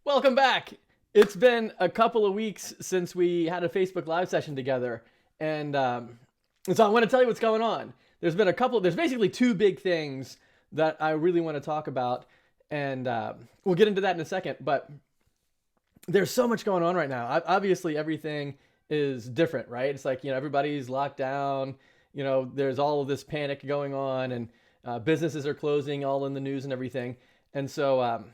Welcome back. It's been a couple of weeks since we had a Facebook Live session together, and so I want to tell you what's going on. There's basically two big things that I really want to talk about, and we'll get into that in a second. But there's so much going on right now. Obviously, everything is different, right? It's like, everybody's locked down. There's all of this panic going on, and businesses are closing, all in the news and everything. And so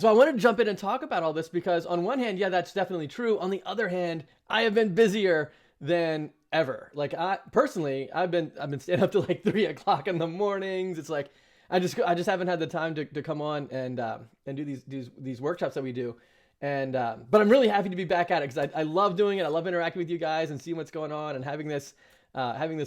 I wanted to jump in and talk about all this because on one hand, yeah, that's definitely true. On the other hand, I have been busier than ever. Like I've been staying up to like 3 o'clock in the mornings. It's like I just haven't had the time to come on and do these workshops that we do. And but I'm really happy to be back at it because I love doing it. I love interacting with you guys and seeing what's going on and having this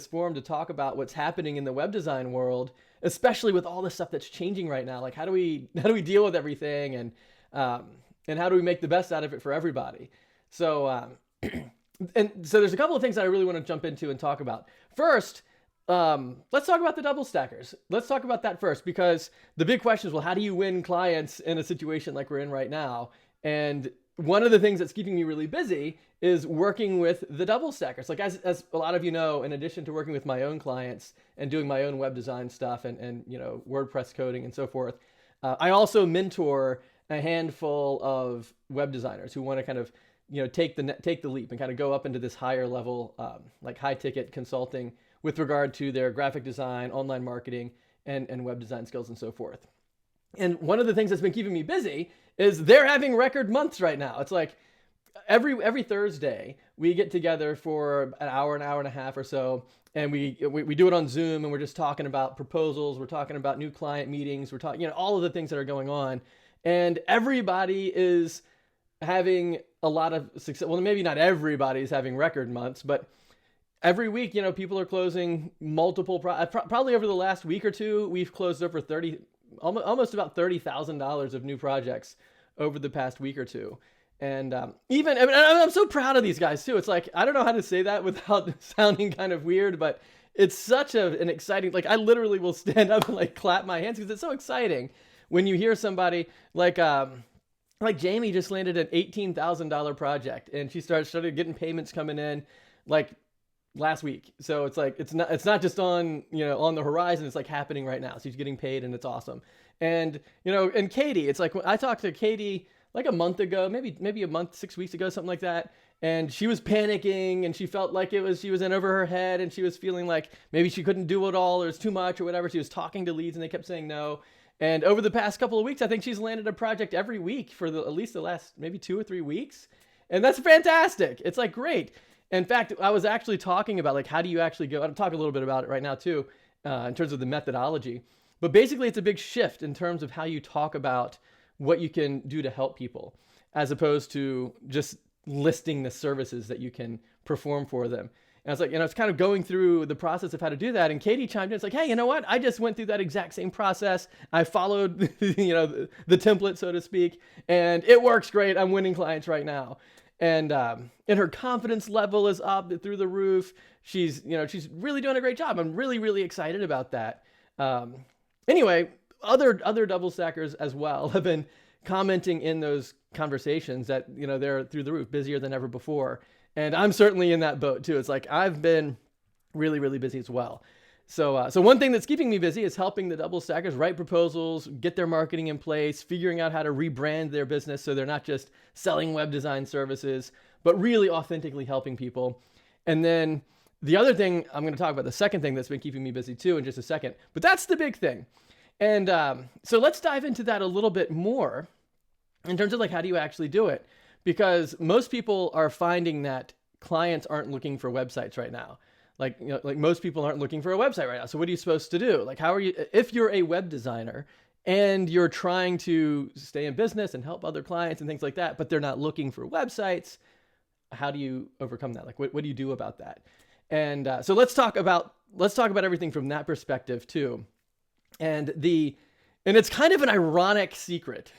forum to talk about what's happening in the web design world, especially with all the stuff that's changing right now. Like how do we deal with everything, and how do we make the best out of it for everybody? So and so there's a couple of things that I really want to jump into and talk about. First, let's talk about the double stackers. Let's talk about that first, because the big question is, well, how do you win clients in a situation like we're in right now? And one of the things that's keeping me really busy is working with the double stackers. Like as a lot of you know, in addition to working with my own clients and doing my own web design stuff and WordPress coding and so forth, I also mentor a handful of web designers who want to kind of take the leap and kind of go up into this higher level, like high ticket consulting with regard to their graphic design, online marketing, and web design skills and so forth. And one of the things that's been keeping me busy is they're having record months right now. It's like every Thursday we get together for an hour and a half or so, and we do it on Zoom, and we're just talking about proposals, we're talking about new client meetings, we're talking all of the things that are going on, and everybody is having a lot of success. Well, maybe not everybody is having record months, but every week, people are closing multiple probably over the last week or two, we've closed over almost about $30,000 of new projects over the past week or two. And I'm so proud of these guys too. It's like, I don't know how to say that without sounding kind of weird, but it's such an exciting, like I literally will stand up and like clap my hands because it's so exciting when you hear somebody like Jamie just landed an $18,000 project, and she started getting payments coming in like last week. So it's like it's not just on on the horizon, it's like happening right now. So she's getting paid, and it's awesome. And and Katie, it's like when I talked to Katie like a month ago, maybe a month, 6 weeks ago, something like that, and she was panicking, and she felt like she was in over her head, and she was feeling like maybe she couldn't do it all, or it's too much or whatever. She was talking to leads and they kept saying no. And over the past couple of weeks, I think she's landed a project every week for at least the last maybe 2 or 3 weeks. And that's fantastic. It's like great. In fact, I was actually talking about like, how do you actually go, I'll talk a little bit about it right now too, in terms of the methodology. But basically it's a big shift in terms of how you talk about what you can do to help people, as opposed to just listing the services that you can perform for them. And I was like, it's kind of going through the process of how to do that. And Katie chimed in. It's like, hey, you know what? I just went through that exact same process. I followed, the template, so to speak, and it works great. I'm winning clients right now. And her confidence level is up through the roof. She's really doing a great job. I'm really, really excited about that. Anyway, other double stackers as well have been commenting in those conversations that, they're through the roof, busier than ever before. And I'm certainly in that boat too. It's like I've been really, really busy as well. So one thing that's keeping me busy is helping the double stackers write proposals, get their marketing in place, figuring out how to rebrand their business so they're not just selling web design services, but really authentically helping people. And then the other thing I'm going to talk about, the second thing that's been keeping me busy too in just a second, but that's the big thing. And so let's dive into that a little bit more in terms of like, how do you actually do it? Because most people are finding that clients aren't looking for websites right now. Like most people aren't looking for a website right now. So what are you supposed to do? Like, how are you, if you're a web designer and you're trying to stay in business and help other clients and things like that, but they're not looking for websites, how do you overcome that? Like, what do you do about that? And so let's talk about everything from that perspective too. And it's kind of an ironic secret.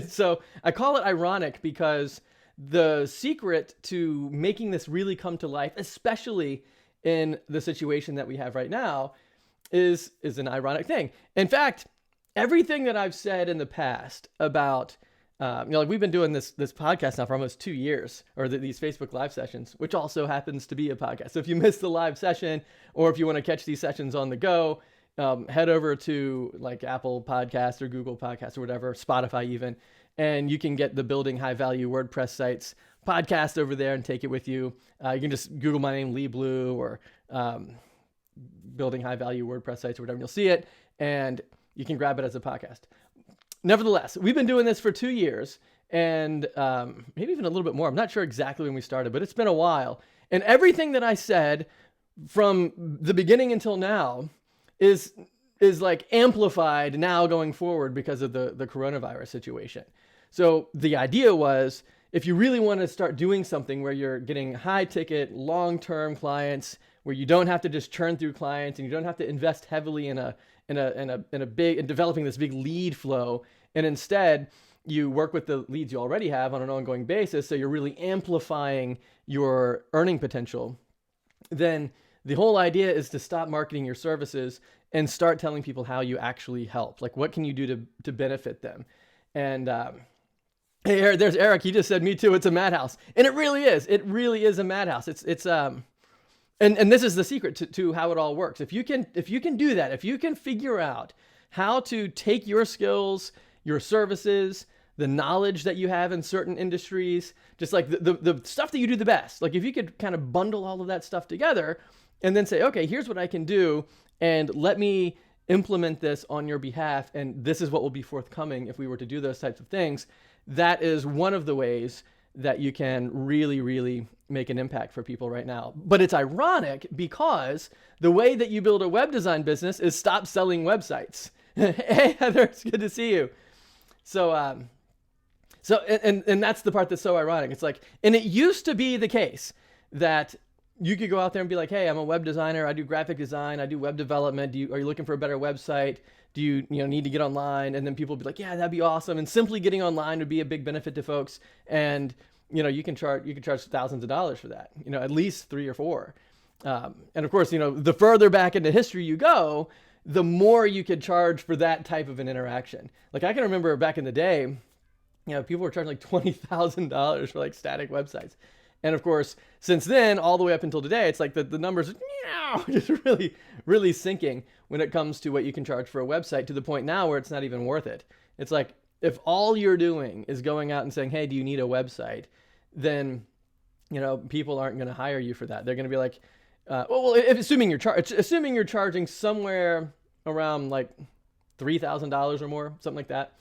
So I call it ironic because the secret to making this really come to life, especially in the situation that we have right now, is an ironic thing. In fact, everything that I've said in the past about like we've been doing this podcast now for almost 2 years, or these Facebook live sessions, which also happens to be a podcast. So if you missed the live session, or if you want to catch these sessions on the go, head over to like Apple Podcasts or Google Podcasts or whatever, Spotify even, and you can get the Building High Value WordPress Sites podcast over there and take it with you. You can just Google my name, Lee Blue, or Building High Value WordPress Sites or whatever, and you'll see it, and you can grab it as a podcast. Nevertheless, we've been doing this for 2 years, and maybe even a little bit more. I'm not sure exactly when we started, but it's been a while. And everything that I said from the beginning until now is like amplified now going forward because of the coronavirus situation. So the idea was, if you really want to start doing something where you're getting high ticket, long-term clients, where you don't have to just churn through clients and you don't have to invest heavily in developing this big lead flow, and instead you work with the leads you already have on an ongoing basis, so you're really amplifying your earning potential, then the whole idea is to stop marketing your services and start telling people how you actually help. Like, what can you do to benefit them? And hey, there's Eric. He just said, "Me too. It's a madhouse," and it really is. It really is a madhouse. And this is the secret to how it all works. If you can do that, if you can figure out how to take your skills, your services, the knowledge that you have in certain industries, just like the stuff that you do the best, like if you could kind of bundle all of that stuff together and then say, okay, here's what I can do, and let me implement this on your behalf, and this is what will be forthcoming if we were to do those types of things. That is one of the ways that you can really, really make an impact for people right now. But it's ironic because the way that you build a web design business is stop selling websites. Hey, Heather, it's good to see you. So that's the part that's so ironic. It's like, and it used to be the case that you could go out there and be like, hey, I'm a web designer. I do graphic design. I do web development. Are you looking for a better website? Do you need to get online? And then people would be like, yeah, that'd be awesome. And simply getting online would be a big benefit to folks. And you can charge thousands of dollars for that, at least 3 or 4. And of course, the further back into history you go, the more you could charge for that type of an interaction. Like I can remember back in the day, people were charging like $20,000 for like static websites. And of course, since then, all the way up until today, it's like the numbers are just really, really sinking when it comes to what you can charge for a website, to the point now where it's not even worth it. It's like, if all you're doing is going out and saying, hey, do you need a website? Then, people aren't going to hire you for that. They're going to be like, assuming you're charging somewhere around like $3,000 or more, something like that.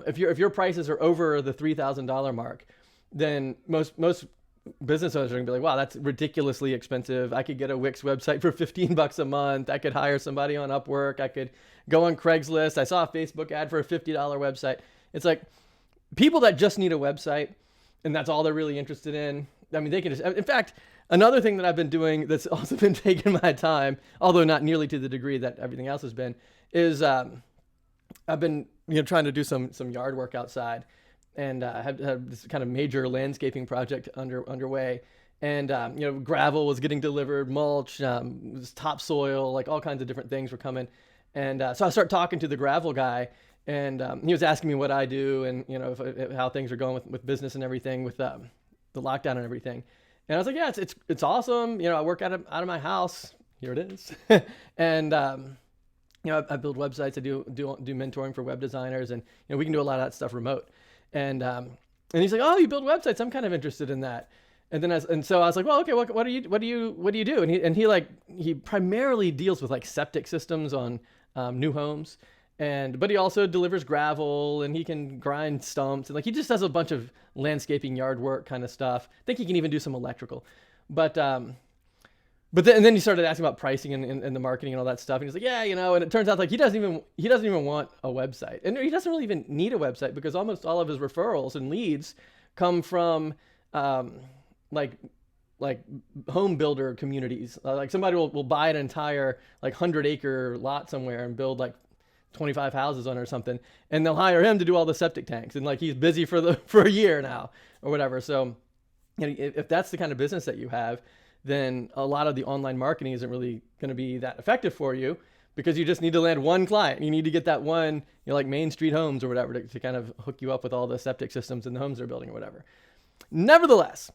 If your prices are over the $3,000 mark, then most business owners are gonna be like, wow, that's ridiculously expensive. I could get a Wix website for $15 a month. I could hire somebody on Upwork. I could go on Craigslist. I saw a Facebook ad for a $50 website. It's like people that just need a website and that's all they're really interested in. I mean, they can just, in fact, another thing that I've been doing that's also been taking my time, although not nearly to the degree that everything else has been, is I've been trying to do some yard work outside. And had this kind of major landscaping project underway. And, gravel was getting delivered, mulch, topsoil, like all kinds of different things were coming. And so I started talking to the gravel guy, and he was asking me what I do and, how things are going with business and everything, with the lockdown and everything. And I was like, yeah, it's awesome. I work out of my house. Here it is. And, I build websites. I do mentoring for web designers, and, we can do a lot of that stuff remote. And he's like, oh, you build websites. I'm kind of interested in that. And so I was like, well, okay, what do you do? And he primarily deals with like septic systems on new homes, but he also delivers gravel, and he can grind stumps, and like he just does a bunch of landscaping, yard work kind of stuff. I think he can even do some electrical, But then he started asking about pricing and the marketing and all that stuff. And he's like, yeah, and it turns out like he doesn't even want a website. And he doesn't really even need a website, because almost all of his referrals and leads come from like home builder communities. Like somebody will buy an entire like 100-acre lot somewhere and build like 25 houses on it or something, and they'll hire him to do all the septic tanks, and like he's busy for a year now or whatever. So if that's the kind of business that you have, then a lot of the online marketing isn't really going to be that effective for you. because you just need to land one client. You need to get that one, like Main Street Homes or whatever, to kind of hook you up with all the septic systems in the homes they're building or whatever. Nevertheless,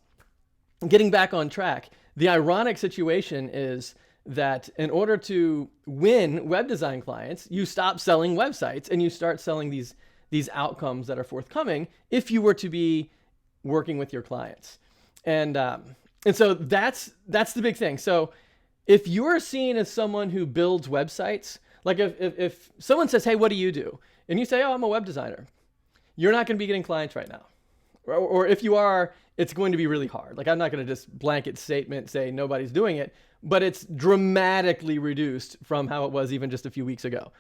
getting back on track, the ironic situation is that in order to win web design clients, you stop selling websites and you start selling these outcomes that are forthcoming if you were to be working with your clients. And so that's the big thing. So if you're seen as someone who builds websites, like if someone says, hey, what do you do? And you say, oh, I'm a web designer, you're not going to be getting clients right now. Or if you are, it's going to be really hard. Like, I'm not going to just blanket statement say nobody's doing it, but it's dramatically reduced from how it was even just a few weeks ago.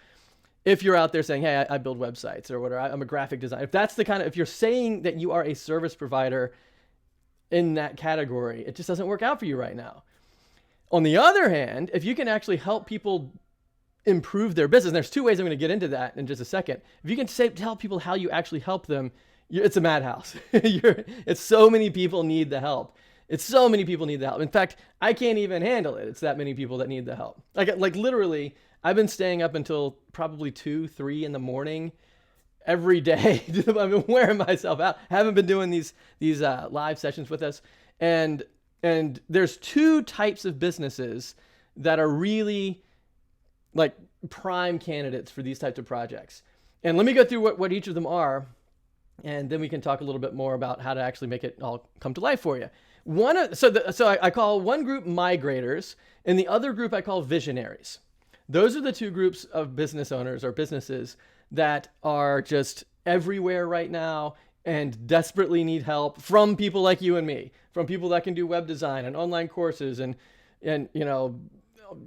If you're out there saying, hey, I build websites or whatever, I'm a graphic designer. If that's if you're saying that you are a service provider in that category, it just doesn't work out for you right now. On the other hand, if you can actually help people improve their business, and there's two ways I'm going to get into that in just a second. If you can tell people how you actually help them, it's a madhouse. It's so many people need the help. It's so many people need the help. In fact, I can't even handle it. It's that many people that need the help. Like literally, I've been staying up until probably 2, 3 in the morning every day. I've been wearing myself out. I haven't been doing these live sessions with us. And there's two types of businesses that are really like prime candidates for these types of projects. And let me go through what each of them are, and then we can talk a little bit more about how to actually make it all come to life for you. So I call one group migrators, and the other group I call visionaries. Those are the two groups of business owners or businesses that are just everywhere right now and desperately need help from people like you and me, from people that can do web design and online courses and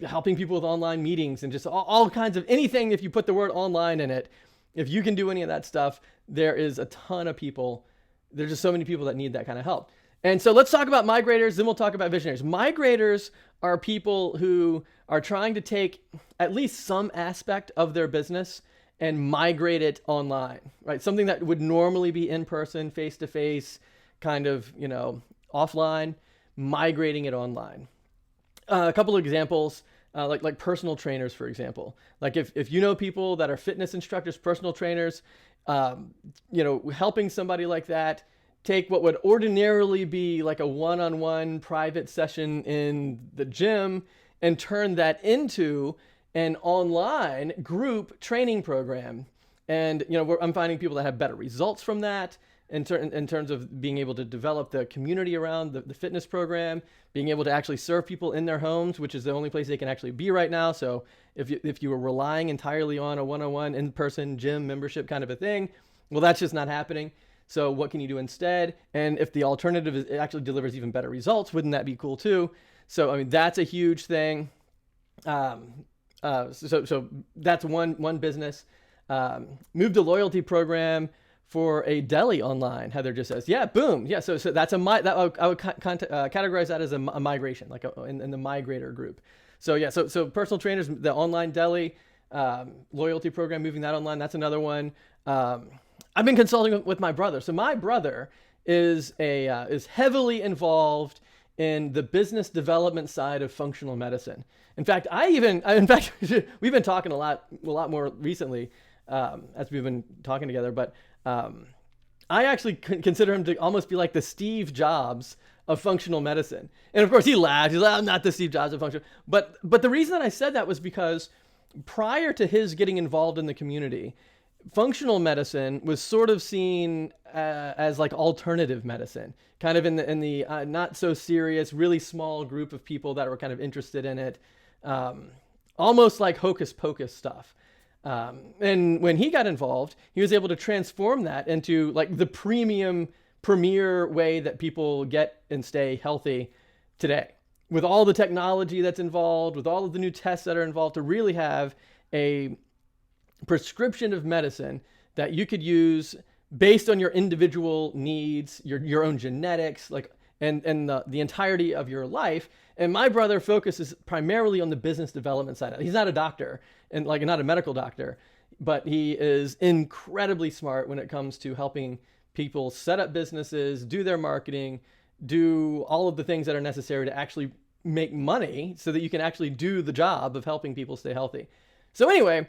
helping people with online meetings and just all kinds of anything. If you put the word online in it, if you can do any of that stuff, there is a ton of people. There's just so many people that need that kind of help. And so let's talk about migrators, then we'll talk about visionaries. Migrators are people who are trying to take at least some aspect of their business and migrate it online, right? Something that would normally be in person, face-to-face, kind of, offline, migrating it online. A couple of examples, like personal trainers, for example. Like if you know people that are fitness instructors, personal trainers, helping somebody like that take what would ordinarily be like a one-on-one private session in the gym and turn that into an online group training program. And, I'm finding people that have better results from that in terms of being able to develop the community around the fitness program, being able to actually serve people in their homes, which is the only place they can actually be right now. So if you were relying entirely on a one-on-one in-person gym membership kind of a thing, well, that's just not happening. So what can you do instead? And if the alternative is it actually delivers even better results, wouldn't that be cool too? So, that's a huge thing. So that's one business. Moved to loyalty program for a deli online. Heather just says, yeah, boom. Yeah. So that's I would categorize that as a migration, like in the migrator group. So yeah. So personal trainers, the online deli, loyalty program, moving that online. That's another one. I've been consulting with my brother. So my brother is heavily involved in the business development side of functional medicine. In fact, we've been talking a lot more recently as we've been talking together. But I actually consider him to almost be like the Steve Jobs of functional medicine. And of course, he laughed. He's like, I'm not the Steve Jobs of functional. But the reason that I said that was because prior to his getting involved in the community, functional medicine was sort of seen as like alternative medicine, kind of in the not so serious, really small group of people that were kind of interested in it, almost like hocus pocus stuff. And when he got involved, he was able to transform that into like the premier way that people get and stay healthy today, with all the technology that's involved, with all of the new tests that are involved, to really have a prescription of medicine that you could use based on your individual needs, your own genetics, and the entirety of your life. And my brother focuses primarily on the business development side. He's not a doctor and not a medical doctor, but he is incredibly smart when it comes to helping people set up businesses, do their marketing, do all of the things that are necessary to actually make money so that you can actually do the job of helping people stay healthy. So anyway,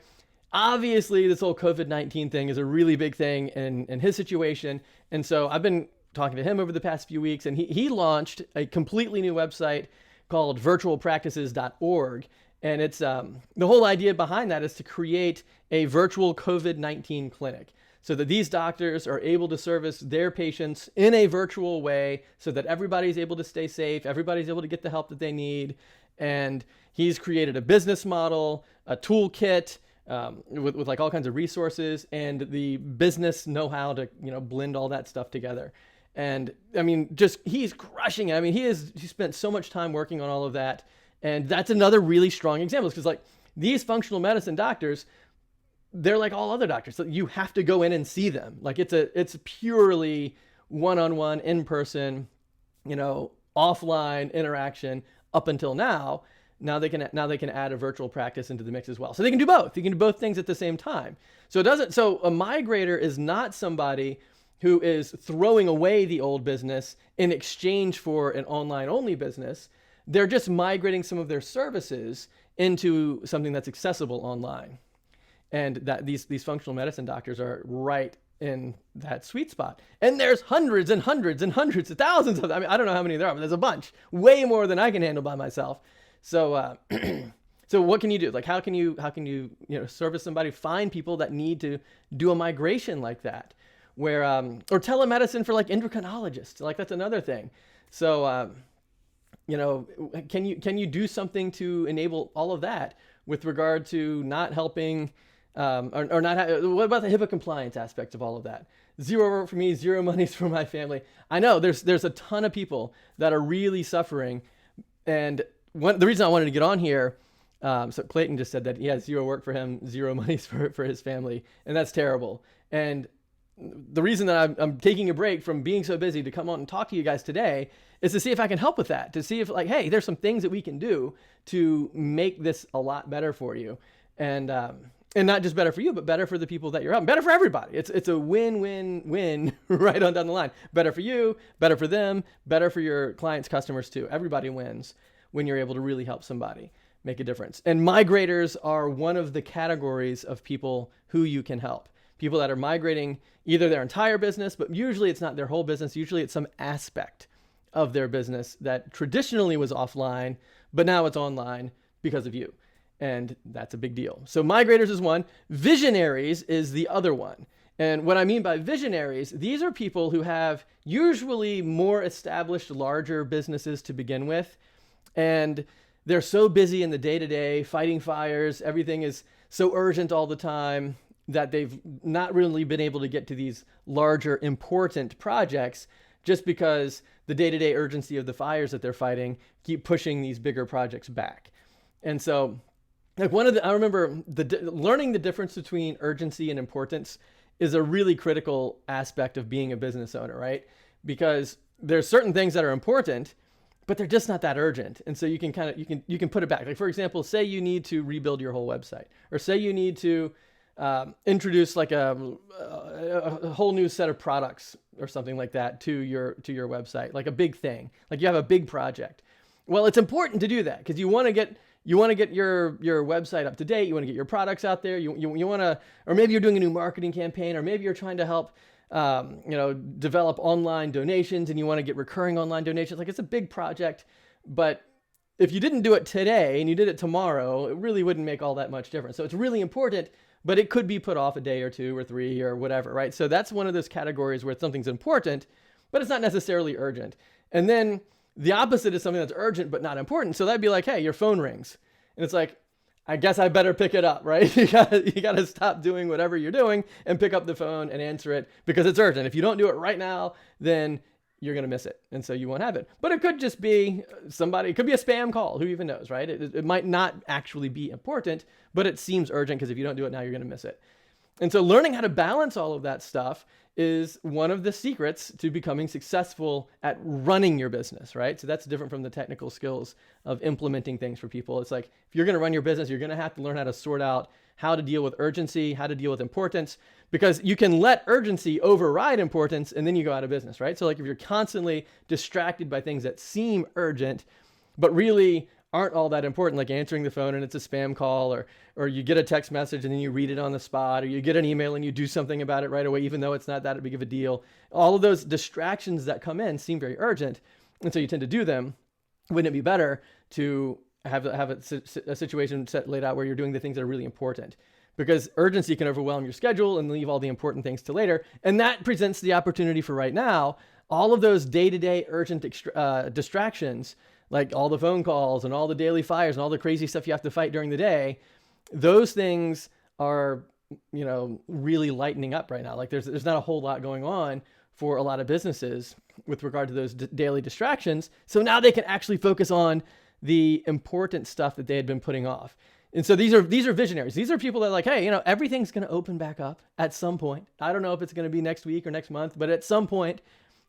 obviously this whole COVID-19 thing is a really big thing in his situation. And so I've been talking to him over the past few weeks, and he launched a completely new website called virtualpractices.org. And it's the whole idea behind that is to create a virtual COVID-19 clinic so that these doctors are able to service their patients in a virtual way so that everybody's able to stay safe, everybody's able to get the help that they need. And he's created a business model, a toolkit, with like all kinds of resources and the business know-how to, blend all that stuff together. And I mean, just he's crushing it. I mean, he spent so much time working on all of that. And that's another really strong example, because like these functional medicine doctors, they're like all other doctors. So you have to go in and see them. Like it's purely one-on-one, in-person, offline interaction up until now. Now they can add a virtual practice into the mix as well. So they can do both. You can do both things at the same time. So a migrator is not somebody who is throwing away the old business in exchange for an online only business. They're just migrating some of their services into something that's accessible online. And that these functional medicine doctors are right in that sweet spot. And there's hundreds and hundreds and hundreds of thousands of them. I mean, I don't know how many there are, but there's a bunch, way more than I can handle by myself. So, so what can you do? Like, how can you service somebody, find people that need to do a migration like that, where, or telemedicine for like endocrinologists, like that's another thing. So, can you do something to enable all of that with regard to not helping, or not, what about the HIPAA compliance aspect of all of that? Zero work for me, zero monies for my family. I know there's a ton of people that are really suffering. And the reason I wanted to get on here, so Clayton just said that he has zero work for him, zero monies for his family, and that's terrible. And the reason that I'm taking a break from being so busy to come on and talk to you guys today is to see if I can help with that, to see if like, hey, there's some things that we can do to make this a lot better for you. And not just better for you, but better for the people that you're helping, better for everybody. It's a win-win-win right on down the line. Better for you, better for them, better for your clients, customers too. Everybody wins when you're able to really help somebody make a difference. And migrators are one of the categories of people who you can help. People that are migrating either their entire business, but usually it's not their whole business. Usually it's some aspect of their business that traditionally was offline, but now it's online because of you. And that's a big deal. So migrators is one. Visionaries is the other one. And what I mean by visionaries, these are people who have usually more established, larger businesses to begin with. And they're so busy in the day-to-day, fighting fires. Everything is so urgent all the time that they've not really been able to get to these larger, important projects just because the day-to-day urgency of the fires that they're fighting keep pushing these bigger projects back. And so like I remember learning the difference between urgency and importance is a really critical aspect of being a business owner, right? Because there's certain things that are important, but they're just not that urgent. And so you can put it back. Like for example, say you need to rebuild your whole website, or say you need to introduce like a whole new set of products or something like that to your website, like a big thing, like you have a big project. Well, it's important to do that because you want to get your website up to date. You want to get your products out there. You want to, or maybe you're doing a new marketing campaign, or maybe you're trying to help, develop online donations and you want to get recurring online donations. Like it's a big project, but if you didn't do it today and you did it tomorrow, it really wouldn't make all that much difference. So it's really important, but it could be put off a day or two or three or whatever, right? So that's one of those categories where something's important, but it's not necessarily urgent. And then the opposite is something that's urgent, but not important. So that'd be like, hey, your phone rings. And it's like, I guess I better pick it up, right? You gotta stop doing whatever you're doing and pick up the phone and answer it because it's urgent. If you don't do it right now, then you're gonna miss it. And so you won't have it. But it could just be somebody, it could be a spam call, who even knows, right? It might not actually be important, but it seems urgent because if you don't do it now, you're gonna miss it. And so learning how to balance all of that stuff is one of the secrets to becoming successful at running your business, right? So that's different from the technical skills of implementing things for people. It's like, if you're going to run your business, you're going to have to learn how to sort out how to deal with urgency, how to deal with importance, because you can let urgency override importance and then you go out of business, right? So like if you're constantly distracted by things that seem urgent, but really aren't all that important, like answering the phone and it's a spam call, or you get a text message and then you read it on the spot, or you get an email and you do something about it right away, even though it's not that big of a deal. All of those distractions that come in seem very urgent, and so you tend to do them. Wouldn't it be better to have a situation laid out where you're doing the things that are really important? Because urgency can overwhelm your schedule and leave all the important things to later. And that presents the opportunity for right now, all of those day-to-day urgent distractions, like all the phone calls and all the daily fires and all the crazy stuff you have to fight during the day, those things are, really lightening up right now. Like there's not a whole lot going on for a lot of businesses with regard to those daily distractions. So now they can actually focus on the important stuff that they had been putting off. And so these are visionaries. These are people that are like, hey, everything's going to open back up at some point. I don't know if it's going to be next week or next month, but at some point,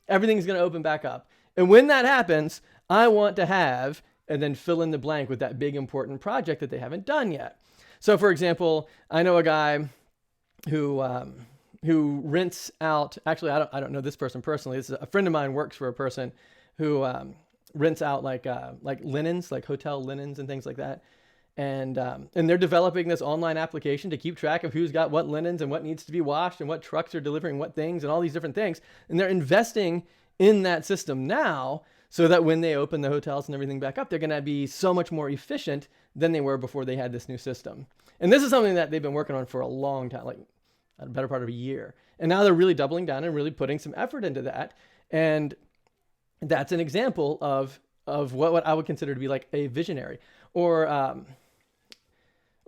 everything's going to open back up. And when that happens, I want to have, and then fill in the blank with that big important project that they haven't done yet. So for example, I know a guy who rents out, actually, I don't know this person personally. This is a friend of mine works for a person who rents out like linens, like hotel linens and things like that. And they're developing this online application to keep track of who's got what linens and what needs to be washed and what trucks are delivering what things and all these different things. And they're investing in that system now so that when they open the hotels and everything back up, they're going to be so much more efficient than they were before they had this new system. And this is something that they've been working on for a long time, like a better part of a year. And now they're really doubling down and really putting some effort into that. And that's an example of what I would consider to be like a visionary, or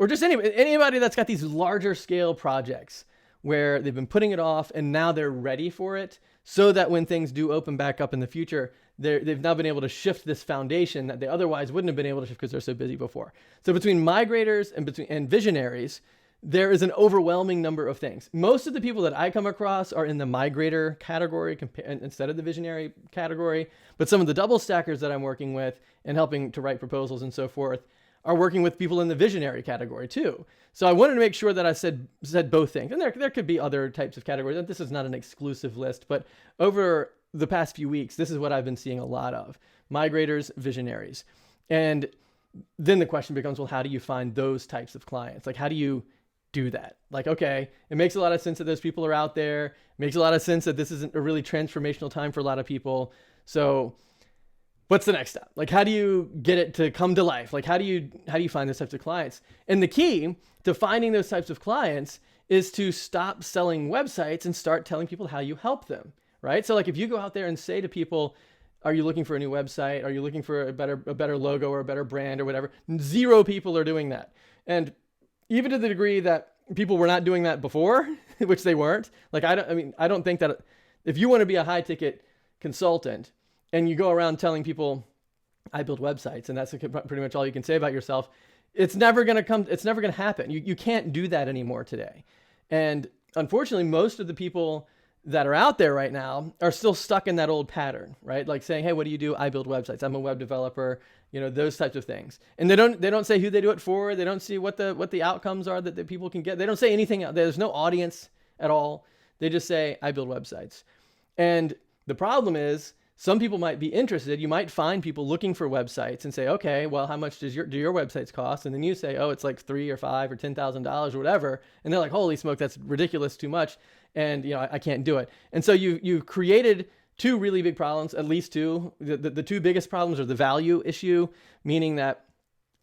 just anybody that's got these larger scale projects where they've been putting it off and now they're ready for it, so that when things do open back up in the future, they've now been able to shift this foundation that they otherwise wouldn't have been able to shift because they're so busy before. So between migrators and visionaries, there is an overwhelming number of things. Most of the people that I come across are in the migrator category instead of the visionary category. But some of the double stackers that I'm working with and helping to write proposals and so forth are working with people in the visionary category too. So I wanted to make sure that I said both things. And there could be other types of categories. This is not an exclusive list, but over the past few weeks, this is what I've been seeing a lot of: migrators, visionaries. And then the question becomes, well, how do you find those types of clients? Like, how do you do that? Like, okay, it makes a lot of sense that those people are out there. It makes a lot of sense that this isn't a really transformational time for a lot of people. So what's the next step? Like, how do you get it to come to life? Like, how do you find those types of clients? And the key to finding those types of clients is to stop selling websites and start telling people how you help them, right? So like, if you go out there and say to people, are you looking for a new website? Are you looking for a better logo or a better brand or whatever? 0 people are doing that. And even to the degree that people were not doing that before, which they weren't. Like, I don't think that if you want to be a high ticket consultant and you go around telling people, I build websites, and that's pretty much all you can say about yourself, it's never going to happen. You can't do that anymore today. And unfortunately, most of the people that are out there right now are still stuck in that old pattern, right? Like saying, hey, what do you do? I build websites. I'm a web developer, those types of things. And they don't say who they do it for. They don't see what the outcomes are that people can get. They don't say anything. There's no audience at all. They just say, I build websites. And the problem is, some people might be interested. You might find people looking for websites and say, okay, well, how much do your websites cost? And then you say, oh, it's like $3,000 or $5,000 or $10,000 or whatever. And they're like, holy smoke, that's ridiculous, too much. And I can't do it. And so you've created 2 really big problems, at least 2. The 2 biggest problems are the value issue, meaning that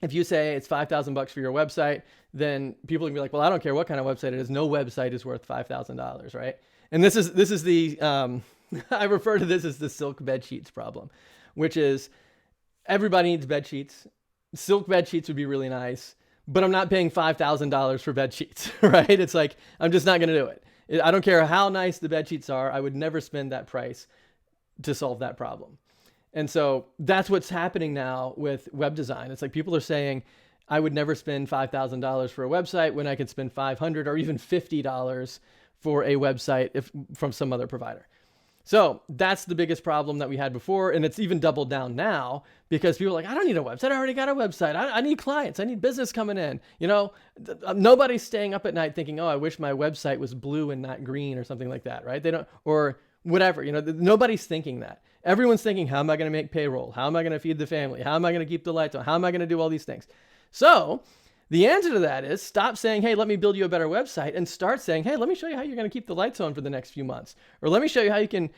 if you say it's $5,000 for your website, then people can be like, well, I don't care what kind of website it is. No website is worth $5,000, right? And this is the I refer to this as the silk bed sheets problem, which is everybody needs bed sheets. Silk bed sheets would be really nice, but I'm not paying $5,000 for bed sheets, right? It's like, I'm just not going to do it. I don't care how nice the bed sheets are. I would never spend that price to solve that problem. And so that's what's happening now with web design. It's like people are saying, I would never spend $5,000 for a website when I could spend $500 or even $50 for a website from some other provider. So that's the biggest problem that we had before. And it's even doubled down now because people are like, I don't need a website. I already got a website. I need clients. I need business coming in. Nobody's staying up at night thinking, oh, I wish my website was blue and not green or something like that, right? They don't, or whatever, nobody's thinking that. Everyone's thinking, how am I going to make payroll? How am I going to feed the family? How am I going to keep the lights on? How am I going to do all these things? So the answer to that is stop saying, hey, let me build you a better website, and start saying, hey, let me show you how you're going to keep the lights on for the next few months. Or let me show you how you can,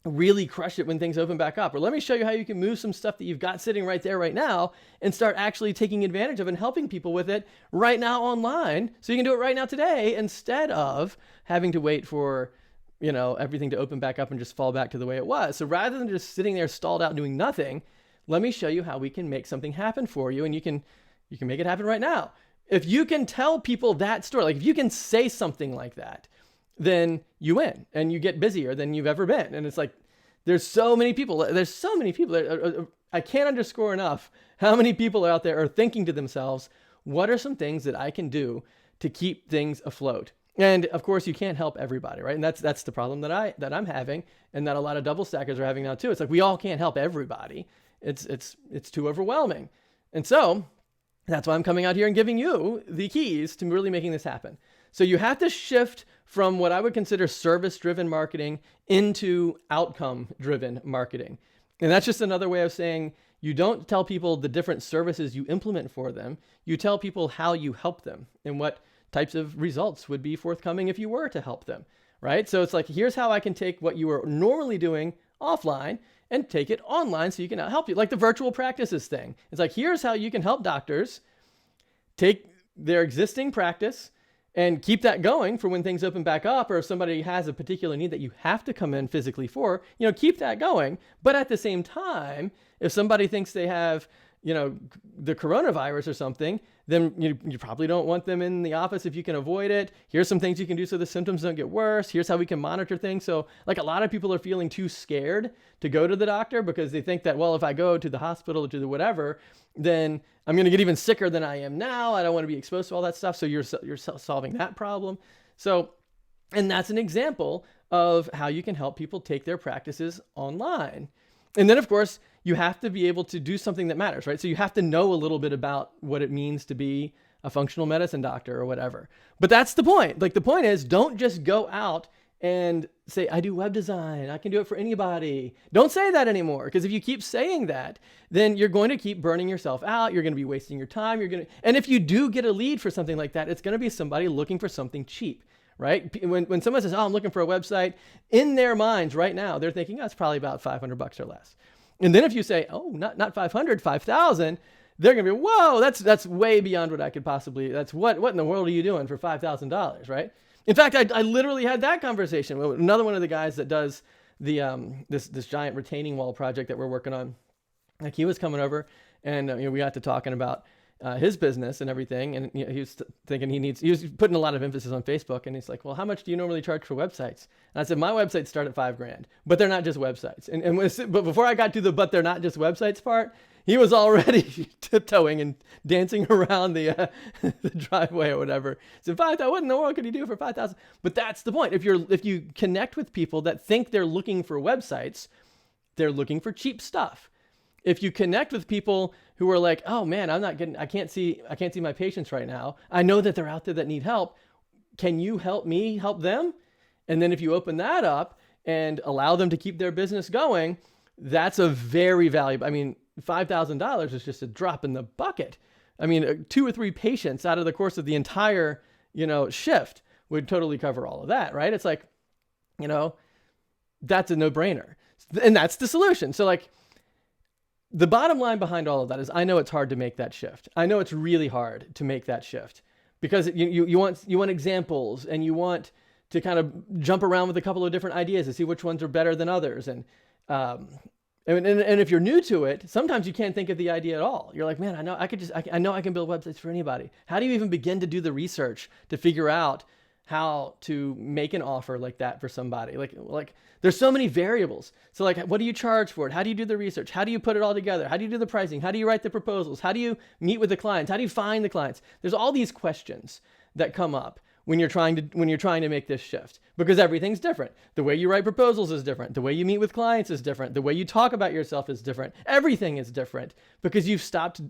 really crush it when things open back up. Or let me show you how you can move some stuff that you've got sitting right there right now and start actually taking advantage of and helping people with it right now online. So you can do it right now today instead of having to wait for, everything to open back up and just fall back to the way it was. So rather than just sitting there stalled out doing nothing, let me show you how we can make something happen for you, and you can make it happen right now. If you can tell people that story, like if you can say something like that, then you win and you get busier than you've ever been. And it's like, there's so many people. I can't underscore enough how many people out there are thinking to themselves, what are some things that I can do to keep things afloat? And of course, you can't help everybody, right? And that's the problem that I'm having, and that a lot of double stackers are having now too. It's like, we all can't help everybody. It's too overwhelming. And so that's why I'm coming out here and giving you the keys to really making this happen. So you have to shift from what I would consider service-driven marketing into outcome-driven marketing. And that's just another way of saying you don't tell people the different services you implement for them. You tell people how you help them and what types of results would be forthcoming if you were to help them, right? So it's like, here's how I can take what you were normally doing offline and take it online so you can help you. Like the virtual practices thing. It's like, here's how you can help doctors take their existing practice and keep that going for when things open back up, or if somebody has a particular need that you have to come in physically for, keep that going. But at the same time, if somebody thinks they have, the coronavirus or something, then you probably don't want them in the office if you can avoid it. Here's some things you can do so the symptoms don't get worse. Here's how we can monitor things. So like a lot of people are feeling too scared to go to the doctor because they think that, well, if I go to the hospital or to the whatever, then I'm going to get even sicker than I am now. I don't want to be exposed to all that stuff. So you're solving that problem. So, and that's an example of how you can help people take their practices online. And then of course, you have to be able to do something that matters, right? So you have to know a little bit about what it means to be a functional medicine doctor or whatever. But that's the point. Like the point is, don't just go out and say, I do web design, I can do it for anybody. Don't say that anymore, because if you keep saying that, then you're going to keep burning yourself out. You're going to be wasting your time. And if you do get a lead for something like that, it's going to be somebody looking for something cheap, right? When someone says, oh, I'm looking for a website, in their minds right now, they're thinking, oh, it's probably about $500 or less. And then if you say, oh, not 500, 5,000, they're going to be, whoa, that's way beyond what I could possibly, that's what in the world are you doing for $5,000, right? In fact, I literally had that conversation with another one of the guys that does the this giant retaining wall project that we're working on. Like he was coming over and we got to talking about his business and everything. And he was thinking he was putting a lot of emphasis on Facebook. And he's like, well, how much do you normally charge for websites? And I said, my websites start at $5,000, but they're not just websites. But before I got to the but they're not just websites part, he was already tiptoeing and dancing around the driveway or whatever. So what in the world could he do for 5,000? But that's the point. If you connect with people that think they're looking for websites, they're looking for cheap stuff. If you connect with people who are like, oh man, I can't see my patients right now. I know that they're out there that need help. Can you help me help them? And then if you open that up and allow them to keep their business going, that's a very valuable, $5,000 is just a drop in the bucket. 2 or 3 patients out of the course of the entire, shift would totally cover all of that, right? It's like, that's a no-brainer. And that's the solution. So like, the bottom line behind all of that is I know it's hard to make that shift. I know it's really hard to make that shift because you want examples and you want to kind of jump around with a couple of different ideas to see which ones are better than others. And if you're new to it, sometimes you can't think of the idea at all. You're like, man, I know I can build websites for anybody. How do you even begin to do the research to figure out how to make an offer like that for somebody? Like there's so many variables. So like, what do you charge for it? How do you do the research? How do you put it all together? How do you do the pricing? How do you write the proposals? How do you meet with the clients? How do you find the clients? There's all these questions that come up when you're trying to make this shift, because everything's different. The way you write proposals is different. The way you meet with clients is different. The way you talk about yourself is different. Everything is different because you stopped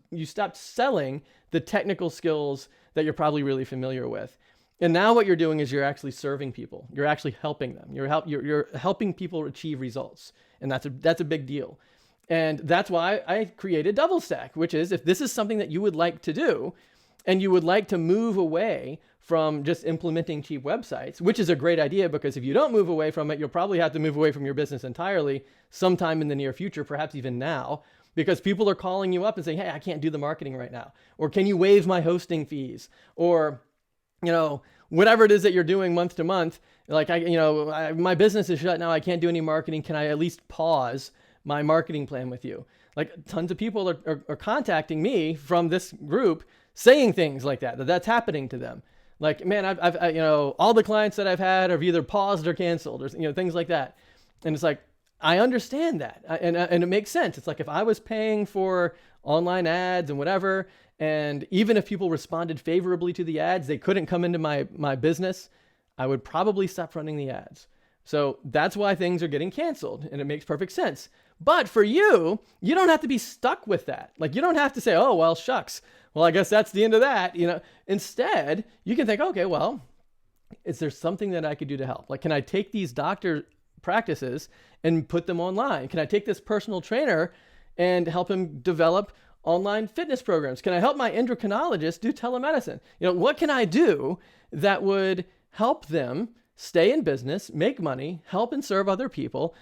selling the technical skills that you're probably really familiar with. And now what you're doing is you're actually serving people. You're actually helping them. You're helping people achieve results. And that's a big deal. And that's why I created DoubleStack, which is if this is something that you would like to do and you would like to move away from just implementing cheap websites, which is a great idea because if you don't move away from it, you'll probably have to move away from your business entirely sometime in the near future, perhaps even now, because people are calling you up and saying, hey, I can't do the marketing right now. Or can you waive my hosting fees? Or, whatever it is that you're doing month to month, like my business is shut now. I can't do any marketing. Can I at least pause my marketing plan with you? Like tons of people are contacting me from this group saying things like that's happening to them. Like, man, I've all the clients that I've had have either paused or canceled or, things like that. And it's like, I understand that. And it makes sense. It's like if I was paying for online ads and whatever, and even if people responded favorably to the ads, they couldn't come into my business, I would probably stop running the ads. So that's why things are getting canceled, and it makes perfect sense. But for you don't have to be stuck with that. Like you don't have to say, oh, well, shucks. Well, I guess that's the end of that. Instead, you can think, okay, well, is there something that I could do to help? Like, can I take these doctor practices and put them online? Can I take this personal trainer and help him develop online fitness programs? Can I help my endocrinologist do telemedicine? What can I do that would help them stay in business, make money, help and serve other people,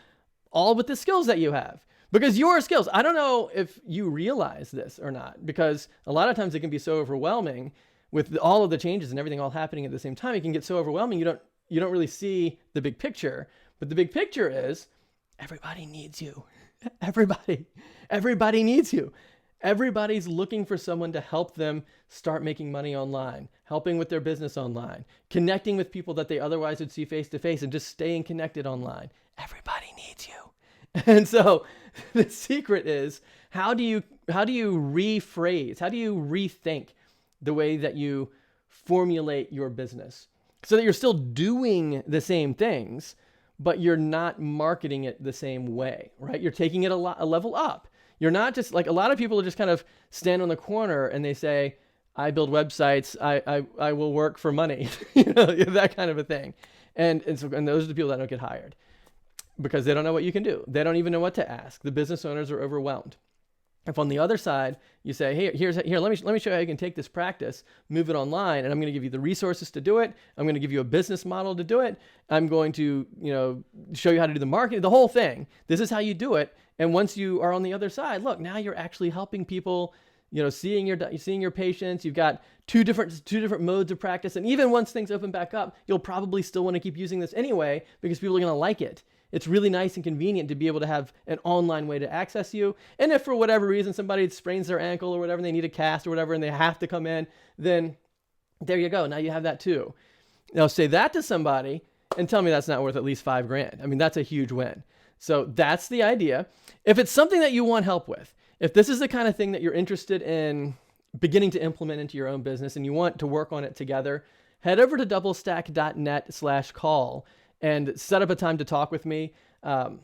all with the skills that you have? Because your skills, I don't know if you realize this or not, because a lot of times it can be so overwhelming with all of the changes and everything all happening at the same time. It can get so overwhelming, you don't really see the big picture. But the big picture is everybody needs you. Everybody needs you. Everybody's looking for someone to help them start making money online, helping with their business online, connecting with people that they otherwise would see face to face, and just staying connected online. Everybody needs you. And so the secret is, how do you rephrase? How do you rethink the way that you formulate your business so that you're still doing the same things, but you're not marketing it the same way, right? You're taking it a level up. You're not just like a lot of people just kind of stand on the corner and they say, I build websites, I will work for money, that kind of a thing. And those are the people that don't get hired because they don't know what you can do. They don't even know what to ask. The business owners are overwhelmed. If on the other side, you say, hey, let me show you how you can take this practice, move it online, and I'm going to give you the resources to do it. I'm going to give you a business model to do it. I'm going to, show you how to do the marketing, the whole thing. This is how you do it. And once you are on the other side, look, now you're actually helping people, seeing your patients. You've got two different modes of practice. And even once things open back up, you'll probably still want to keep using this anyway because people are going to like it. It's really nice and convenient to be able to have an online way to access you. And if for whatever reason somebody sprains their ankle or whatever, and they need a cast or whatever, and they have to come in, then there you go. Now you have that too. Now say that to somebody and tell me that's not worth at least $5,000. I mean, that's a huge win. So that's the idea. If it's something that you want help with, if this is the kind of thing that you're interested in beginning to implement into your own business and you want to work on it together, head over to doublestack.net/call and set up a time to talk with me. I'm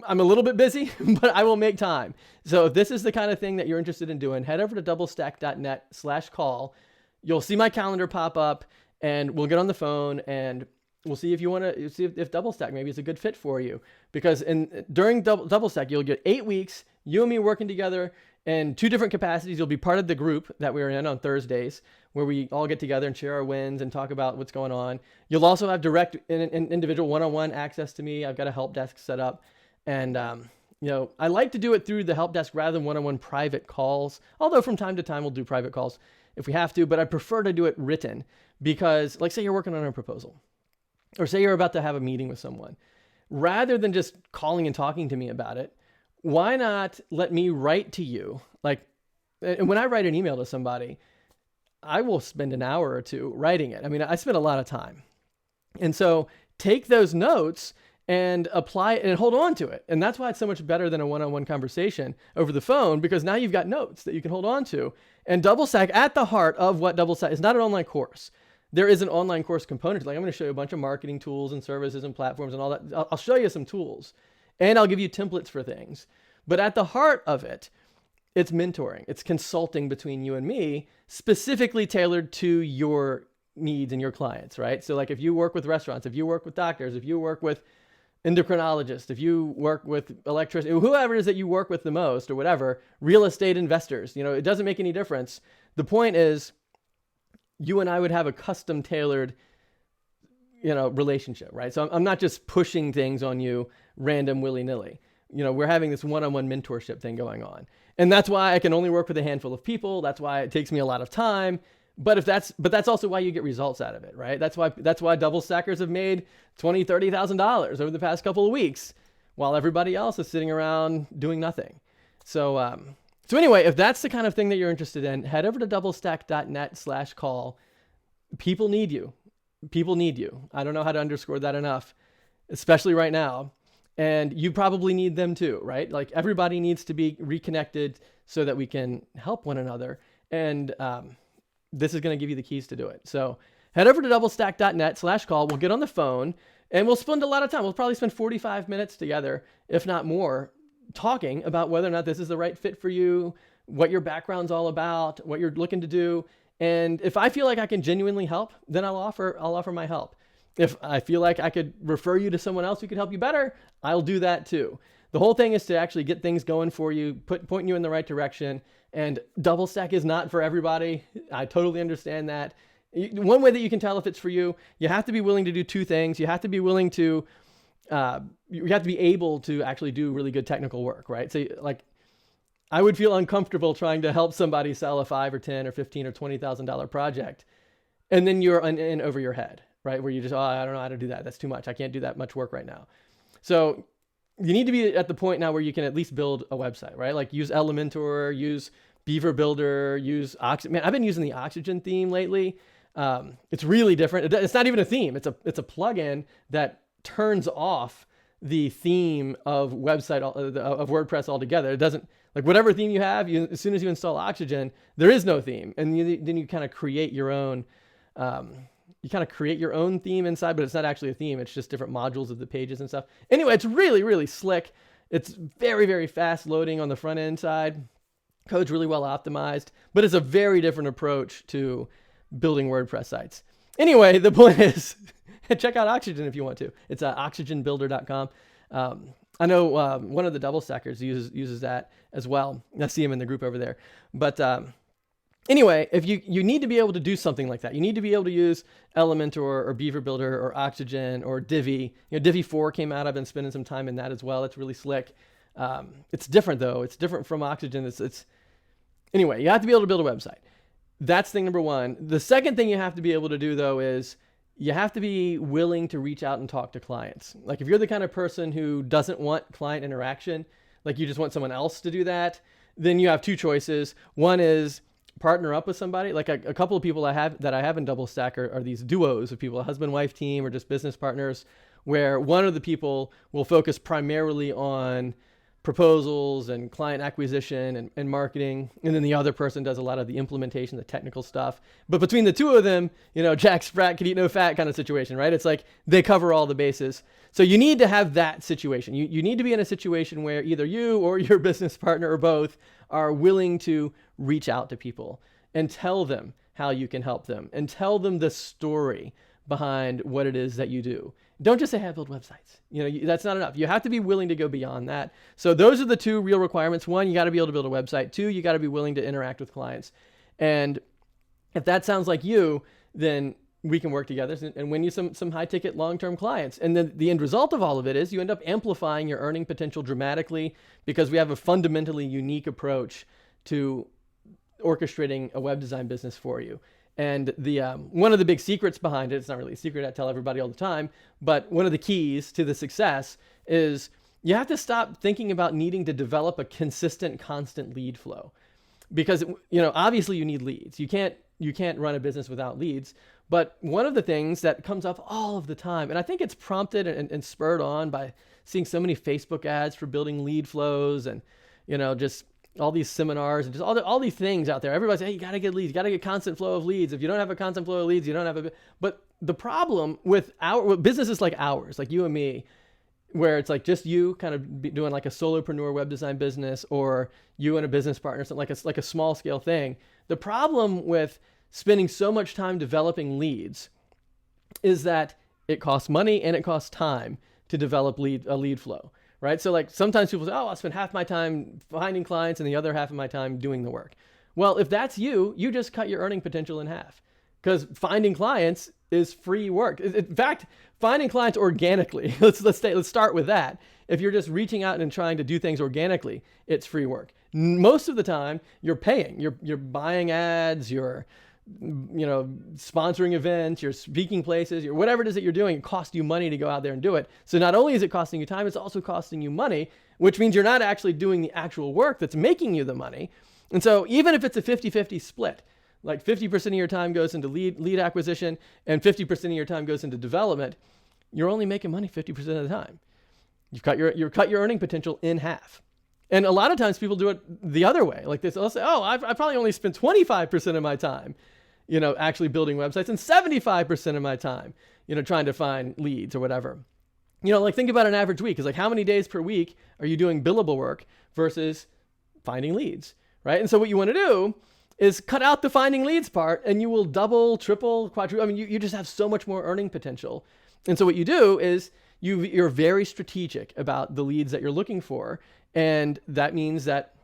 a little bit busy, but I will make time. So if this is the kind of thing that you're interested in doing, head over to doublestack.net/call. You'll see my calendar pop up and we'll get on the phone and we'll see if you want to see if DoubleStack maybe is a good fit for you. Because during DoubleStack, you'll get 8 weeks, you and me working together in 2 different capacities. You'll be part of the group that we're in on Thursdays, where we all get together and share our wins and talk about what's going on. You'll also have direct and individual one-on-one access to me. I've got a help desk set up. And, I like to do it through the help desk rather than one-on-one private calls. Although from time to time, we'll do private calls if we have to, but I prefer to do it written because, like, say you're working on a proposal or say you're about to have a meeting with someone. Rather than just calling and talking to me about it, why not let me write to you? And when I write an email to somebody, I will spend an hour or 2 writing it. I mean, I spend a lot of time. And so take those notes and apply it and hold on to it. And that's why it's so much better than a one-on-one conversation over the phone, because now you've got notes that you can hold on to. And DoubleStack, at the heart of what DoubleStack is, not an online course. There is an online course component. Like, I'm going to show you a bunch of marketing tools and services and platforms and all that. I'll show you some tools and I'll give you templates for things. But at the heart of it, it's mentoring. It's consulting between you and me, specifically tailored to your needs and your clients, right? So like if you work with restaurants, if you work with doctors, if you work with endocrinologists, if you work with electricians, whoever it is that you work with the most or whatever, real estate investors, it doesn't make any difference. The point is you and I would have a custom tailored, relationship, right? So I'm not just pushing things on you random willy-nilly. We're having this one-on-one mentorship thing going on. And that's why I can only work with a handful of people. That's why it takes me a lot of time. But that's also why you get results out of it, right? That's why double stackers have made $20,000, $30,000 over the past couple of weeks, while everybody else is sitting around doing nothing. So anyway, if that's the kind of thing that you're interested in, head over to doublestack.net/call. People need you. People need you. I don't know how to underscore that enough, especially right now. And you probably need them too, right? Like everybody needs to be reconnected so that we can help one another. And this is going to give you the keys to do it. So head over to doublestack.net/call. We'll get on the phone and we'll spend a lot of time. We'll probably spend 45 minutes together, if not more, talking about whether or not this is the right fit for you, what your background's all about, what you're looking to do. And if I feel like I can genuinely help, then I'll offer my help. If I feel like I could refer you to someone else who could help you better, I'll do that too. The whole thing is to actually get things going for you, point you in the right direction. And DoubleStack is not for everybody. I totally understand that. One way that you can tell if it's for you, you have to be willing to do two things. You have to be willing to, you have to be able to actually do really good technical work, right? So like, I would feel uncomfortable trying to help somebody sell a $5 or $10 or $15 or $20,000 project, and then you're in over your head, right? Where you just, I don't know how to do that. That's too much. I can't do that much work right now. So you need to be at the point now where you can at least build a website, right? Like use Elementor, use Beaver Builder, use Oxygen. Man, I've been using the Oxygen theme lately. It's really different. It's not even a theme. It's a plugin that turns off the theme of WordPress altogether. It doesn't, like whatever theme you have, as soon as you install Oxygen, there is no theme. And then you kind of create your own, theme inside, but it's not actually a theme. It's just different modules of the pages and stuff. Anyway, it's really, really slick. It's very, very fast loading on the front end side. Code's really well optimized, but it's a very different approach to building WordPress sites. Anyway, the point is, check out Oxygen if you want to. It's oxygenbuilder.com. I know one of the double stackers uses that as well. I see him in the group over there. But anyway, if you need to be able to do something like that, you need to be able to use Elementor or Beaver Builder or Oxygen or Divi. Divi 4 came out. I've been spending some time in that as well. It's really slick. It's different though. It's different from Oxygen. Anyway, you have to be able to build a website. That's thing number one. The second thing you have to be able to do though is you have to be willing to reach out and talk to clients. Like if you're the kind of person who doesn't want client interaction, like you just want someone else to do that, then you have two choices. One is partner up with somebody. Like a couple of people I have in DoubleStack are these duos of people, a husband-wife team or just business partners, where one of the people will focus primarily on proposals and client acquisition and marketing. And then the other person does a lot of the implementation, the technical stuff. But between the two of them, Jack Sprat could eat no fat kind of situation, right? It's like they cover all the bases. So you need to have that situation. You need to be in a situation where either you or your business partner or both are willing to reach out to people and tell them how you can help them and tell them the story behind what it is that you do. Don't just say, hey, I build websites. That's not enough. You have to be willing to go beyond that. So those are the two real requirements. One, you got to be able to build a website. Two, you got to be willing to interact with clients. And if that sounds like you, then we can work together and win you some high ticket long-term clients. And then the end result of all of it is you end up amplifying your earning potential dramatically because we have a fundamentally unique approach to orchestrating a web design business for you. And the one of the big secrets behind it, it's not really a secret, I tell everybody all the time, but one of the keys to the success is you have to stop thinking about needing to develop a consistent, constant lead flow. Because, obviously you need leads. You can't run a business without leads. But one of the things that comes up all of the time, and I think it's prompted and spurred on by seeing so many Facebook ads for building lead flows and, just all these seminars and just all these things out there. Everybody's saying, hey, you got to get leads, you got to get constant flow of leads. If you don't have a constant flow of leads, you don't have but the problem with businesses like ours, like you and me, where it's like just you kind of doing like a solopreneur web design business or you and a business partner, something like a small scale thing. The problem with spending so much time developing leads is that it costs money and it costs time to develop a lead flow, right? So like sometimes people say, oh, I'll spend half my time finding clients and the other half of my time doing the work. Well, if that's you, you just cut your earning potential in half, because finding clients is free work. In fact, finding clients organically, let's start with that. If you're just reaching out and trying to do things organically, it's free work. Most of the time, you're paying. You're buying ads. You're sponsoring events. You're speaking places. Whatever it is that you're doing, it costs you money to go out there and do it. So not only is it costing you time, it's also costing you money, which means you're not actually doing the actual work that's making you the money. And so even if it's a 50-50 split, like 50% of your time goes into lead acquisition and 50% of your time goes into development, you're only making money 50% of the time. You've cut your earning potential in half. And a lot of times people do it the other way. Like this, they'll say, oh, I probably only spent 25% of my time, actually building websites, and 75% of my time, trying to find leads or whatever. Like think about an average week. It's like, how many days per week are you doing billable work versus finding leads, right? And so what you want to do is cut out the finding leads part, and you will double, triple, quadruple. I mean, you just have so much more earning potential. And so what you do is you're very strategic about the leads that you're looking for. And that means that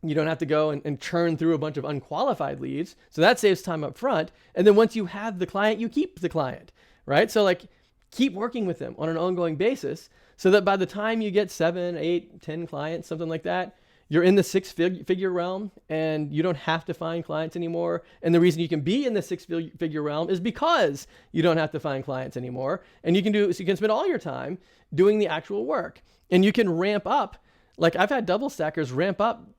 you don't have to go and churn through a bunch of unqualified leads. So that saves time up front. And then once you have the client, you keep the client, right? So like keep working with them on an ongoing basis so that by the time you get 7, 8, 10 clients, something like that, you're in the six-figure realm and you don't have to find clients anymore. And the reason you can be in the six-figure realm is because you don't have to find clients anymore. And you can spend all your time doing the actual work. And you can ramp up. Like I've had double stackers ramp up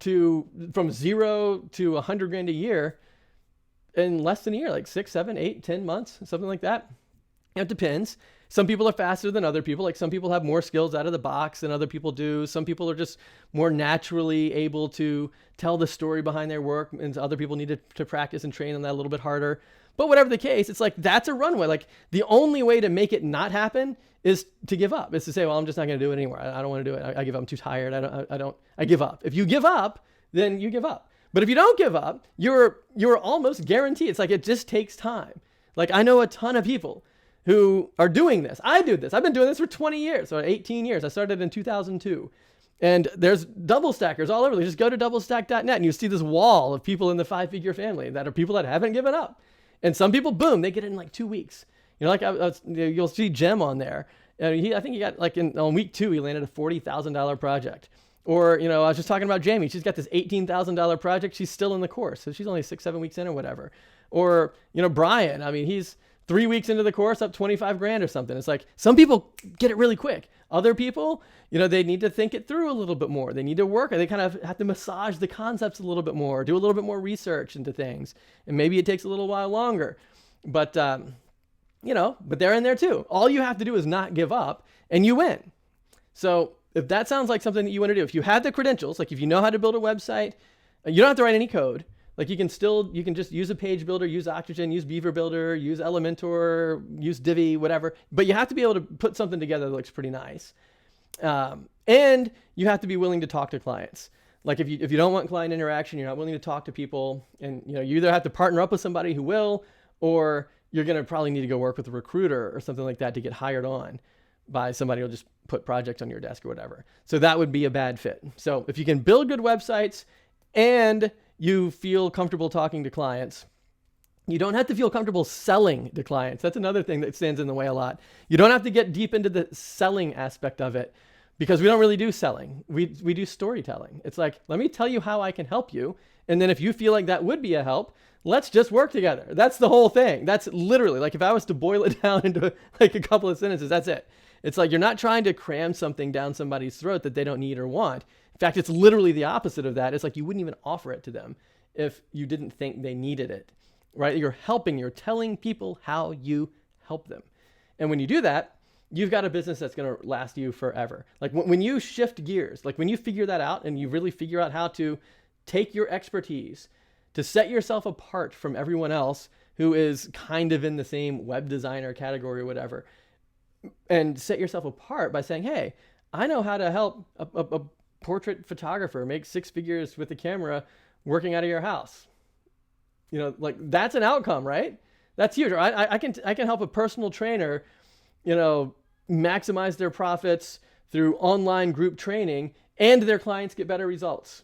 from 0 to 100 grand a year in less than a year, like 6, 7, 8, 10 months, something like that. It depends. Some people are faster than other people. Like some people have more skills out of the box than other people do. Some people are just more naturally able to tell the story behind their work, and other people need to practice and train on that a little bit harder. But whatever the case, it's like that's a runway. Like the only way to make it not happen is to give up. Is to say, well, I'm just not going to do it anymore. I don't want to do it. I give up. I'm too tired. I give up. If you give up, then you give up. But if you don't give up, you're almost guaranteed. It's like it just takes time. Like I know a ton of people who are doing this. I do this. I've been doing this for 20 years or 18 years. I started in 2002. And there's double stackers all over. Just go to doublestack.net and you see this wall of people in the 5-figure family that are people that haven't given up. And some people, boom, they get it in like 2 weeks. You'll see Jem on there. And I think he got on week 2, he landed a $40,000 project. Or, I was just talking about Jamie. She's got this $18,000 project. She's still in the course. So she's only 6-7 weeks in or whatever. Or, Brian, I mean, he's 3 weeks into the course, up 25 grand or something. It's like some people get it really quick. Other people, they need to think it through a little bit more. They need to work. They kind of have to massage the concepts a little bit more, do a little bit more research into things. And maybe it takes a little while longer. But, but they're in there too. All you have to do is not give up and you win. So if that sounds like something that you want to do, if you have the credentials, like if you know how to build a website, you don't have to write any code. Like you can just use a page builder, use Oxygen, use Beaver Builder, use Elementor, use Divi, whatever. But you have to be able to put something together that looks pretty nice. And you have to be willing to talk to clients. Like if you don't want client interaction, you're not willing to talk to people, and you either have to partner up with somebody who will, or you're going to probably need to go work with a recruiter or something like that to get hired on by somebody who'll just put projects on your desk or whatever. So that would be a bad fit. So if you can build good websites and you feel comfortable talking to clients, you don't have to feel comfortable selling to clients. That's another thing that stands in the way a lot. You don't have to get deep into the selling aspect of it, because we don't really do selling. We do storytelling. It's like, let me tell you how I can help you. And then if you feel like that would be a help, let's just work together. That's the whole thing. That's literally, like if I was to boil it down into like a couple of sentences, that's it. It's like you're not trying to cram something down somebody's throat that they don't need or want. In fact, it's literally the opposite of that. It's like you wouldn't even offer it to them if you didn't think they needed it, right? You're telling people how you help them. And when you do that, you've got a business that's going to last you forever. Like when you shift gears, like when you figure that out and you really figure out how to take your expertise to set yourself apart from everyone else who is kind of in the same web designer category or whatever, and set yourself apart by saying, hey, I know how to help a portrait photographer make 6 figures with a camera working out of your house. like that's an outcome, right? That's huge. I can help a personal trainer, maximize their profits through online group training, and their clients get better results.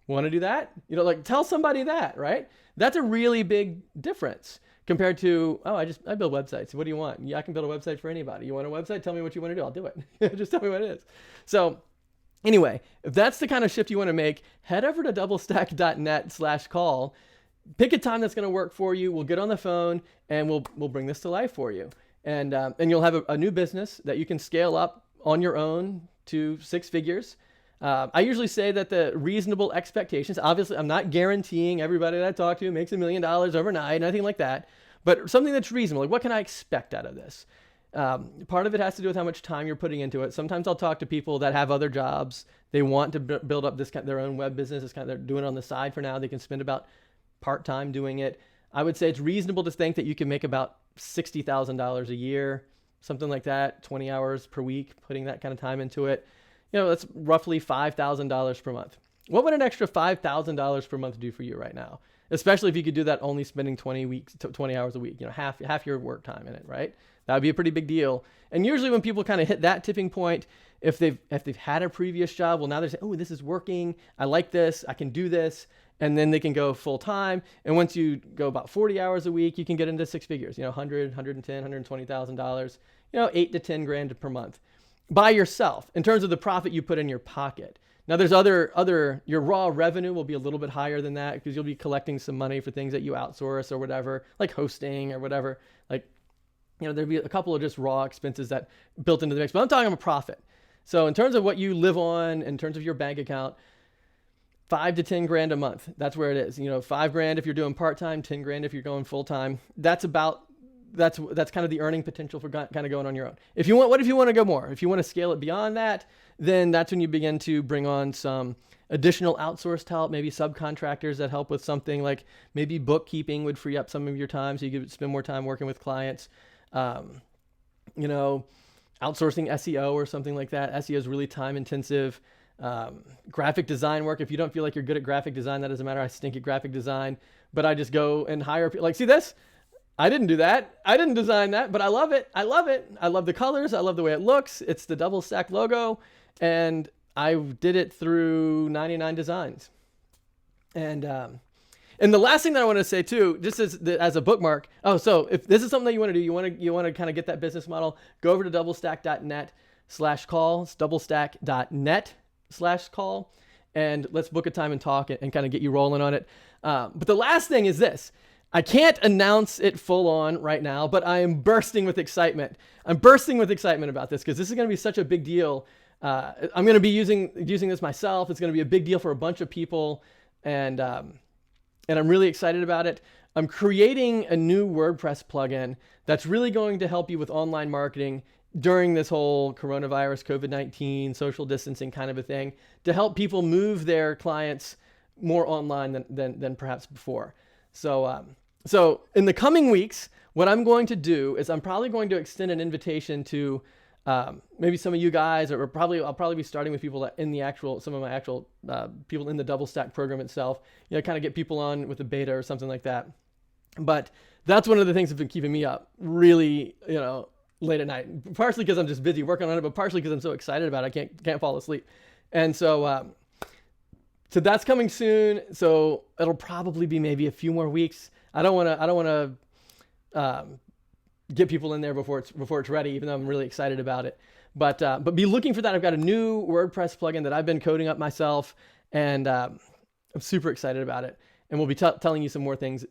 Want to do that? Like tell somebody that, right? That's a really big difference compared to, oh, I build websites. What do you want? Yeah, I can build a website for anybody. You want a website? Tell me what you want to do. I'll do it. Just tell me what it is. So anyway, if that's the kind of shift you want to make, head over to doublestack.net/call. Pick a time that's going to work for you. We'll get on the phone and we'll bring this to life for you. And you'll have a new business that you can scale up on your own to 6 figures. I usually say that the reasonable expectations, obviously I'm not guaranteeing everybody that I talk to makes $1 million overnight, nothing like that, but something that's reasonable. Like what can I expect out of this? Part of it has to do with how much time you're putting into it. Sometimes I'll talk to people that have other jobs. They want to build up their own web business. It's they're doing it on the side for now. They can spend about part-time doing it. I would say it's reasonable to think that you can make about $60,000 a year, something like that, 20 hours per week, putting that kind of time into it. That's roughly $5,000 per month. What would an extra $5,000 per month do for you right now? Especially if you could do that only spending 20 hours a week, half your work time in it, right? That would be a pretty big deal. And usually when people kind of hit that tipping point, if they've had a previous job, well, now they're saying, oh, this is working. I like this. I can do this. And then they can go full time. And once you go about 40 hours a week, you can get into 6 figures, $100, $110, $120,000, 8 to 10 grand per month by yourself in terms of the profit you put in your pocket. Now there's your raw revenue will be a little bit higher than that because you'll be collecting some money for things that you outsource or whatever, like hosting or whatever. Like, there'd be a couple of just raw expenses that built into the mix, but I'm talking about profit. So in terms of what you live on, in terms of your bank account, 5 to 10 grand a month. That's where it is. 5 grand if you're doing part-time, 10 grand if you're going full-time. That's kind of the earning potential for kind of going on your own. What if you want to go more? If you want to scale it beyond that, then that's when you begin to bring on some additional outsourced help, maybe subcontractors that help with something like maybe bookkeeping would free up some of your time so you could spend more time working with clients. Outsourcing SEO or something like that. SEO is really time intensive. Graphic design work. If you don't feel like you're good at graphic design, that doesn't matter. I stink at graphic design, but I just go and hire people. Like, see this? I didn't do that. I didn't design that, but I love it. I love it. I love the colors. I love the way it looks. It's the DoubleStack logo, and I did it through 99 Designs. And the last thing that I want to say too, just as a bookmark. Oh, so if this is something that you want to do, you want to kind of get that business model, go over to doublestack.net/call. It's doublestack.net/call, and let's book a time and talk and kind of get you rolling on it. But the last thing is this. I can't announce it full on right now, but I am bursting with excitement. I'm bursting with excitement about this because this is going to be such a big deal. I'm going to be using this myself. It's going to be a big deal for a bunch of people, and I'm really excited about it. I'm creating a new WordPress plugin that's really going to help you with online marketing during this whole coronavirus, COVID-19, social distancing kind of a thing, to help people move their clients more online than perhaps before. So in the coming weeks, what I'm going to do is I'm probably going to extend an invitation to maybe some of you guys, or I'll probably be starting with people in some of my actual people in the DoubleStack program itself. Kind of get people on with a beta or something like that. But that's one of the things that's been keeping me up really, late at night. Partially because I'm just busy working on it, but partially because I'm so excited about it, I can't fall asleep. And so that's coming soon. So it'll probably be maybe a few more weeks. I don't want to get people in there before it's ready, even though I'm really excited about it. But be looking for that. I've got a new WordPress plugin that I've been coding up myself, and I'm super excited about it. And we'll be telling you some more things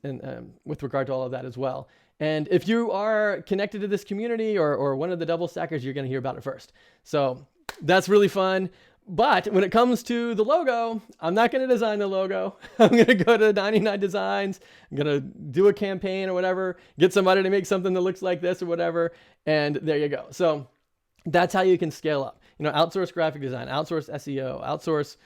with regard to all of that as well. And if you are connected to this community or one of the double stackers, you're going to hear about it first. So that's really fun. But when it comes to the logo, I'm not going to design the logo. I'm going to go to 99 Designs. I'm going to do a campaign or whatever, get somebody to make something that looks like this or whatever. And there you go. So that's how you can scale up. Outsource graphic design, outsource SEO, outsource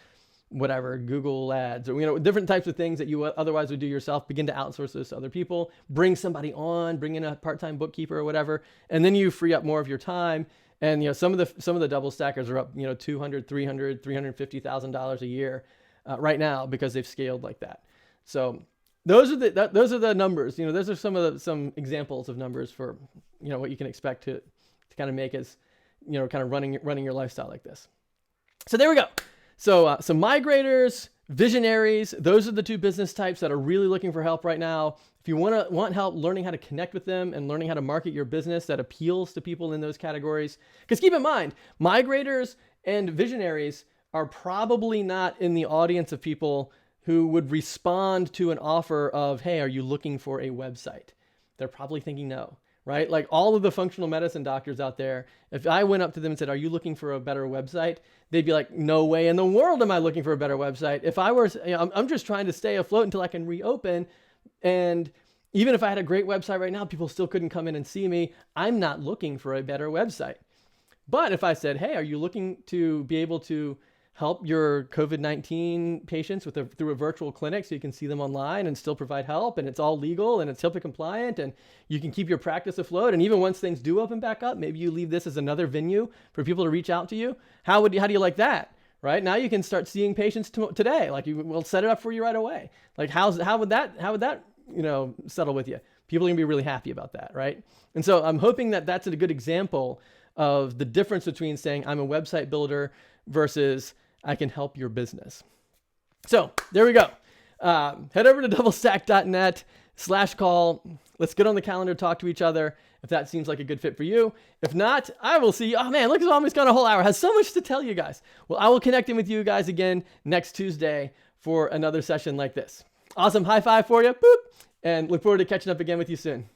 whatever, Google ads, or, different types of things that you otherwise would do yourself, begin to outsource those to other people, bring somebody on, bring in a part-time bookkeeper or whatever. And then you free up more of your time. And, some of the double stackers are up, $200,000, $300,000, $350,000 a year right now because they've scaled like that. So those are the numbers. Those are some examples of numbers for what you can expect to kind of make as kind of running your lifestyle like this. So there we go. So migrators, visionaries, those are the two business types that are really looking for help right now. If you want help learning how to connect with them and learning how to market your business that appeals to people in those categories, because keep in mind, migrators and visionaries are probably not in the audience of people who would respond to an offer of, hey, are you looking for a website? They're probably thinking no, right? Like all of the functional medicine doctors out there, if I went up to them and said, are you looking for a better website? They'd be like, no way in the world am I looking for a better website. If I were, I'm just trying to stay afloat until I can reopen. And even if I had a great website right now, people still couldn't come in and see me. I'm not looking for a better website. But if I said, hey, are you looking to be able to help your COVID-19 patients through a virtual clinic so you can see them online and still provide help, and it's all legal and it's HIPAA compliant and you can keep your practice afloat, and even once things do open back up, maybe you leave this as another venue for people to reach out to you. How do you like that? Right now you can start seeing patients today. Like we'll set it up for you right away. Like how would that settle with you? People are gonna be really happy about that, right? And so I'm hoping that that's a good example of the difference between saying I'm a website builder versus I can help your business. So there we go. Head over to doublestack.net/call. Let's get on the calendar, talk to each other if that seems like a good fit for you. If not, I will see you. Oh man, look, it's almost gone a whole hour. Has so much to tell you guys. Well, I will connect in with you guys again next Tuesday for another session like this. Awesome. High five for you. Boop. And look forward to catching up again with you soon.